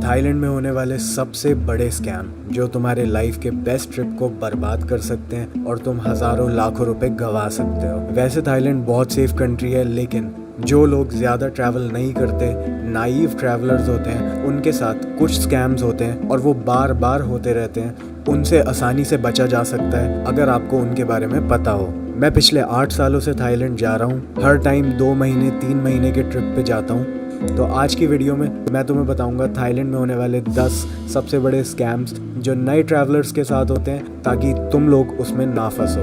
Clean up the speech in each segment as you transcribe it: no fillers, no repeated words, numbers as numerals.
Thailand में होने वाले सबसे बड़े स्कैम जो तुम्हारे लाइफ के बेस्ट ट्रिप को बर्बाद कर सकते हैं और तुम हजारों लाखों रुपए गंवा सकते हो। वैसे थाईलैंड बहुत सेफ कंट्री है, लेकिन जो लोग ज़्यादा ट्रैवल नहीं करते, नाइव ट्रैवलर्स होते हैं, उनके साथ कुछ स्कैम्स होते हैं और वो बार बार होते रहते हैं। उनसे आसानी से बचा जा सकता है अगर आपको उनके बारे में पता हो। मैं पिछले 8 सालों से थाईलैंड जा रहा हूँ। हर टाइम 2 महीने 3 महीने के ट्रिप पे जाता हूँ। तो आज की वीडियो में मैं तुम्हें बताऊंगा थाईलैंड में होने वाले 10 सबसे बड़े स्कैम्स जो नए ट्रैवलर्स के साथ होते हैं, ताकि तुम लोग उसमें ना फंसो।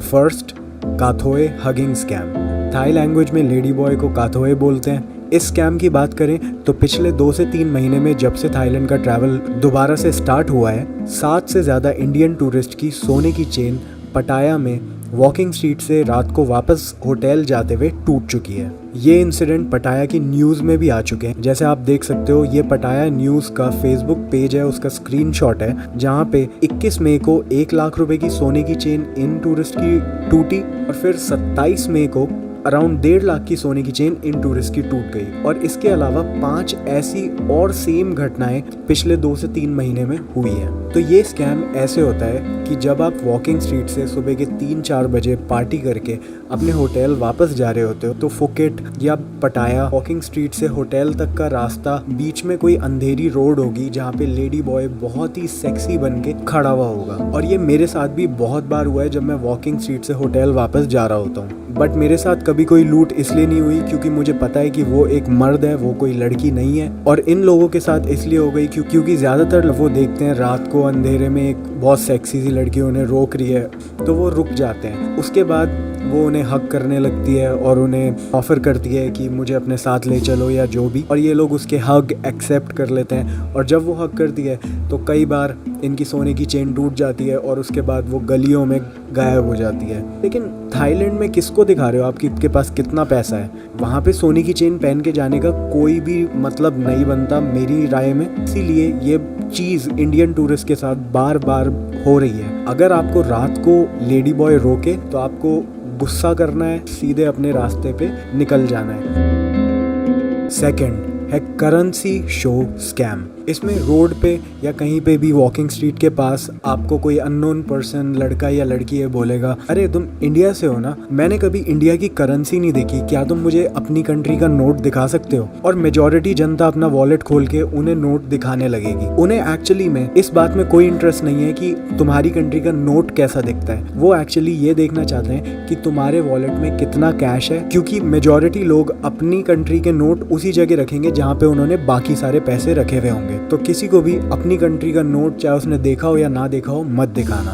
First, kathoey hugging scam. Thai language में लेडी बॉय को काथोए बोलते हैं। इस स्कैम की बात करें तो पिछले 2 से 3 महीने में जब से थाईलैंड का ट्रैवल दोबारा से स्टार्ट हुआ है, 7 से ज़्यादा इंडियन टूरिस्ट की सोने की चेन पटाया में वॉकिंग स्ट्रीट से रात को वापस होटल जाते हुए टूट चुकी है। ये इंसिडेंट पटाया की न्यूज़ में भी आ चुके हैं। जैसे आप देख सकते हो, ये पटाया न्यूज़ का फेसबुक पेज है, उसका स्क्रीनशॉट है, जहाँ पे 21 मई को 1 लाख रुपए की सोने की चेन इन टूरिस्ट की टूटी और फिर 27 मई को अराउंड 1.5 लाख की सोने की चेन इन टूरिस्ट की टूट गई। और इसके अलावा 5 ऐसी और सेम घटनाएं पिछले 2 से 3 महीने में हुई है। तो ये स्कैम ऐसे होता है कि जब आप वॉकिंग स्ट्रीट से सुबह के 3-4 बजे पार्टी करके अपने होटल वापस जा रहे होते हो, तो फुकेट या पटाया वॉकिंग स्ट्रीट से होटल तक का रास्ता बीच में कोई अंधेरी रोड होगी जहाँ पे लेडी बॉय बहुत ही सेक्सी बन के खड़ा हुआ होगा। और ये मेरे साथ भी बहुत बार हुआ है जब मैं वॉकिंग स्ट्रीट से होटल वापस जा रहा होता हूँ। बट मेरे साथ कभी कोई लूट इसलिए नहीं हुई क्योंकि मुझे पता है कि वो एक मर्द है, वो कोई लड़की नहीं है। और इन लोगों के साथ इसलिए हो गई क्योंकि ज़्यादातर वो देखते हैं रात को अंधेरे में एक बहुत सेक्सी सी लड़की उन्हें रोक रही है, तो वो रुक जाते हैं। उसके बाद वो उन्हें हक करने लगती है और उन्हें ऑफ़र करती है कि मुझे अपने साथ ले चलो या जो भी, और ये लोग उसके हक एक्सेप्ट कर लेते हैं। और जब वो हक करती है तो कई बार इनकी सोने की चेन टूट जाती है और उसके बाद वो गलियों में गायब हो जाती है। लेकिन थाईलैंड में किसको दिखा रहे हो आपके पास कितना पैसा है? वहाँ पे सोने की चेन पहन के जाने का कोई भी मतलब नहीं बनता मेरी राय में। इसीलिए ये चीज़ इंडियन टूरिस्ट के साथ बार बार हो रही है। अगर आपको रात को लेडी बॉय रोके तो आपको गुस्सा करना है, सीधे अपने रास्ते पे निकल जाना है। सेकंड है करेंसी शो स्कैम। इसमें रोड पे या कहीं पे भी वॉकिंग स्ट्रीट के पास आपको कोई अननोन पर्सन, लड़का या लड़की है, बोलेगा अरे तुम इंडिया से हो ना, मैंने कभी इंडिया की करेंसी नहीं देखी, क्या तुम मुझे अपनी कंट्री का नोट दिखा सकते हो? और मेजॉरिटी जनता अपना वॉलेट खोल के उन्हें नोट दिखाने लगेगी। उन्हें एक्चुअली में इस बात में कोई इंटरेस्ट नहीं है कि तुम्हारी कंट्री का नोट कैसा दिखता है। वो एक्चुअली ये देखना चाहते हैं कि तुम्हारे वॉलेट में कितना कैश है, क्योंकि मेजॉरिटी लोग अपनी कंट्री के नोट उसी जगह रखेंगे जहाँ पे उन्होंने बाकी सारे पैसे रखे हुए होंगे। तो किसी को भी अपनी कंट्री का नोट, चाहे उसने देखा हो या ना देखा हो, मत दिखाना।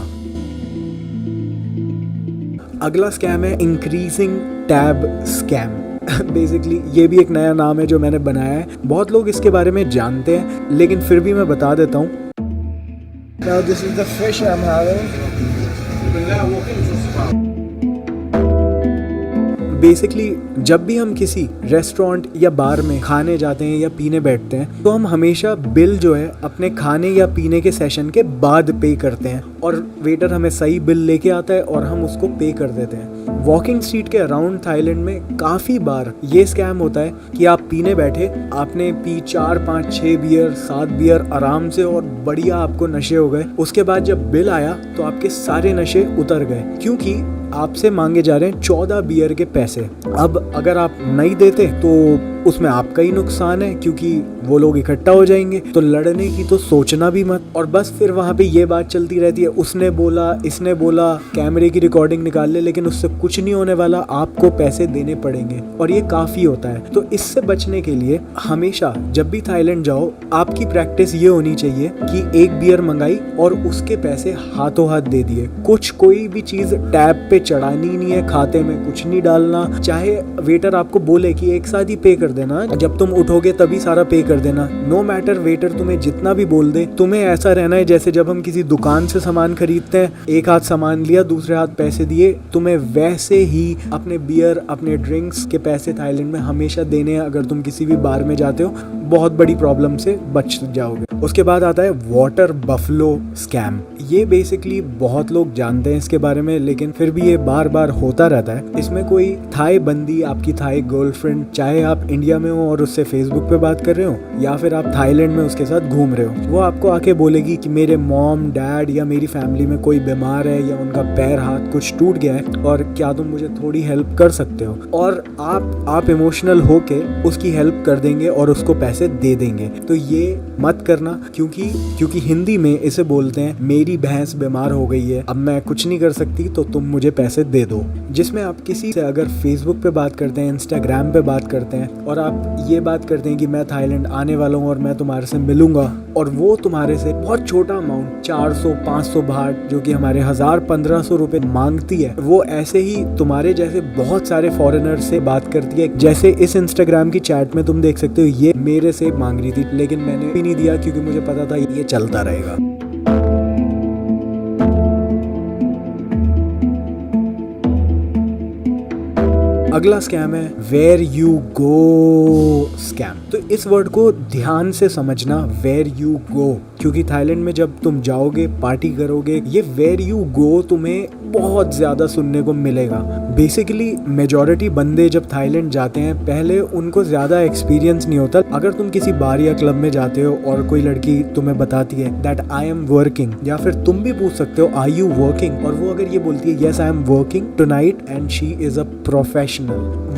अगला स्कैम है इंक्रीजिंग टैब स्कैम। बेसिकली ये भी एक नया नाम है जो मैंने बनाया है। बहुत लोग इसके बारे में जानते हैं, लेकिन फिर भी मैं बता देता हूँ। Now this is the fish I'm having. Basically जब भी हम किसी रेस्टोरेंट या बार में खाने जाते हैं या पीने बैठते हैं, तो हम हमेशा बिल जो है अपने खाने या पीने के सेशन के बाद पे करते हैं और वेटर हमें सही बिल लेके आता है और हम उसको पे कर देते हैं। वॉकिंग स्ट्रीट के अराउंड थाईलैंड में काफ़ी बार ये स्कैम होता है कि आप पीने बैठे, आपने पी 4, 5, 6 बियर, 7 बियर आराम से और बढ़िया आपको नशे हो गए। उसके बाद जब बिल आया तो आपके सारे नशे उतर गए, क्योंकि आपसे मांगे जा रहे हैं 14 बियर के पैसे। अब अगर आप नहीं देते तो उसमें आपका ही नुकसान है, क्योंकि वो लोग इकट्ठा हो जाएंगे। तो लड़ने की तो सोचना भी मत। और बस फिर वहाँ पे ये बात चलती रहती है, उसने बोला, इसने बोला, कैमरे की रिकॉर्डिंग निकाल ले, लेकिन उससे कुछ नहीं होने वाला, आपको पैसे देने पड़ेंगे और ये काफ़ी होता है। तो इससे बचने के लिए हमेशा जब भी थाईलैंड जाओ, आपकी प्रैक्टिस ये होनी चाहिए कि 1 बियर मंगाई और उसके पैसे हाथों हाथ दे दिए। कोई भी चीज़ टैब पे चढ़ानी नहीं है, खाते में कुछ नहीं डालना। चाहे वेटर आपको बोले कि एक साथ ही पे कर देना, जब तुम उठोगे तभी सारा पे कर देना। नो मैटर वेटर तुम्हें जितना भी बोल दे, तुम्हें ऐसा रहना है जैसे जब हम किसी दुकान से सामान खरीदते हैं, एक हाथ सामान लिया, दूसरे हाथ पैसे दिए। तुम्हें वैसे ही अपने बियर, अपने ड्रिंक्स के पैसे थाईलैंड में हमेशा देने हैं। अगर तुम किसी भी बार में जाते हो, बहुत बड़ी प्रॉब्लम से बच जाओगे। उसके बाद आता है वाटर बफलो स्कैम। ये बेसिकली बहुत लोग जानते हैं इसके बारे में, लेकिन फिर भी ये बार बार होता रहता है। इसमें कोई थाई बंदी, आपकी थाई गर्लफ्रेंड, चाहे आप इंडिया में हो और उससे फेसबुक पे बात कर रहे हो या फिर आप थाईलैंड में उसके साथ घूम रहे हो, वो आपको आके बोलेगी कि मेरे मॉम डैड या मेरी फैमिली में कोई बीमार है या उनका पैर हाथ कुछ टूट गया है और क्या तुम मुझे थोड़ी हेल्प कर सकते हो, और आप इमोशनल होके उसकी हेल्प कर देंगे और उसको पैसे दे देंगे। तो ये मत करना, क्योंकि हिंदी में इसे बोलते हैं मेरी भैंस बीमार हो गई है, अब मैं कुछ नहीं कर सकती तो तुम मुझे पैसे दे दो। जिसमें आप किसी से अगर फेसबुक पे बात करते हैं, इंस्टाग्राम पे बात करते हैं और आप ये बात करते हैं कि मैं थाईलैंड आने वाला हूँ और मैं तुम्हारे से मिलूंगा, और वो तुम्हारे से बहुत छोटा अमाउंट 400-500 बात जो कि हमारे 1000-1500 रुपए मांगती है, वो ऐसे ही तुम्हारे जैसे बहुत सारे फॉरेनर से बात करती है। जैसे इस इंस्टाग्राम की चैट में तुम देख सकते हो, ये मेरे से मांग रही थी लेकिन मैंने भी नहीं दिया क्योंकि मुझे पता था ये चलता रहेगा। अगला स्कैम है वेयर यू गो स्कैम। तो इस वर्ड को ध्यान से समझना, वेयर यू गो, क्योंकि थाईलैंड में जब तुम जाओगे पार्टी करोगे, ये वेयर यू गो तुम्हें बहुत ज़्यादा सुनने को मिलेगा। बेसिकली मेजॉरिटी बंदे जब थाईलैंड जाते हैं पहले उनको ज़्यादा एक्सपीरियंस नहीं होता। अगर तुम किसी बार या क्लब में जाते हो और कोई लड़की तुम्हें बताती है दैट आई एम वर्किंग, या फिर तुम भी पूछ सकते हो आर यू वर्किंग, और वो अगर ये बोलती है yes I am working tonight and she is a professional,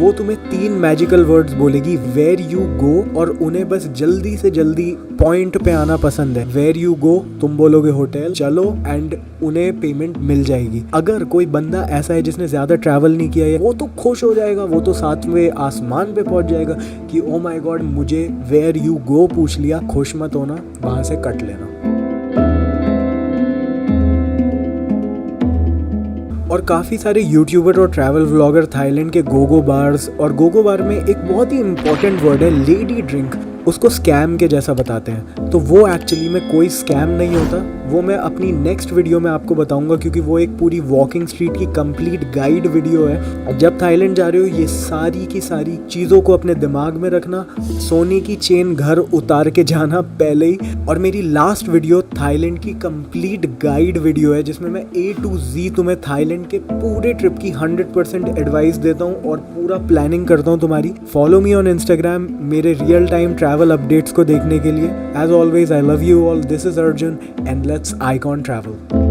वो तुम्हें 3 मैजिकल वर्ड्स बोलेगी वेयर यू गो, और उन्हें बस जल्दी से जल्दी पॉइंट पे आना पसंद है। वेयर यू गो, तुम बोलोगे होटल, चलो, एंड उन्हें पेमेंट मिल जाएगी। अगर कोई बंदा ऐसा है जिसने ज्यादा ट्रैवल नहीं किया है, वो तो खुश हो जाएगा, वो तो 7वें आसमान पे पहुंच जाएगा कि ओ माय गॉड मुझे वेयर यू गो पूछ लिया। खुश मत होना, वहां से कट लेना। और काफ़ी सारे यूट्यूबर और ट्रैवल व्लॉगर थाईलैंड के गोगो बार्स, और गोगो बार में एक बहुत ही इंपॉर्टेंट वर्ड है लेडी ड्रिंक, उसको स्कैम के जैसा बताते हैं। तो वो एक्चुअली में कोई स्कैम नहीं होता, वो मैं अपनी नेक्स्ट वीडियो में आपको बताऊंगा, क्योंकि वो एक पूरी वॉकिंग स्ट्रीट की कंप्लीट गाइड वीडियो है। जब थाईलैंड जा रहे हो ये सारी की सारी चीज़ों को अपने दिमाग में रखना, सोने की चेन घर उतार के जाना पहले ही। और मेरी लास्ट वीडियो थाईलैंड की कंप्लीट गाइड वीडियो है जिसमें मैं A to Z तुम्हें थाईलैंड के पूरे ट्रिप की 100% एडवाइस देता हूँ और पूरा प्लानिंग करता हूँ तुम्हारी। फॉलो मी ऑन इंस्टाग्राम मेरे रियल टाइम ट्रैवल अपडेट्स को देखने के लिए। As always I love you all, this is Arjun and let's icon travel.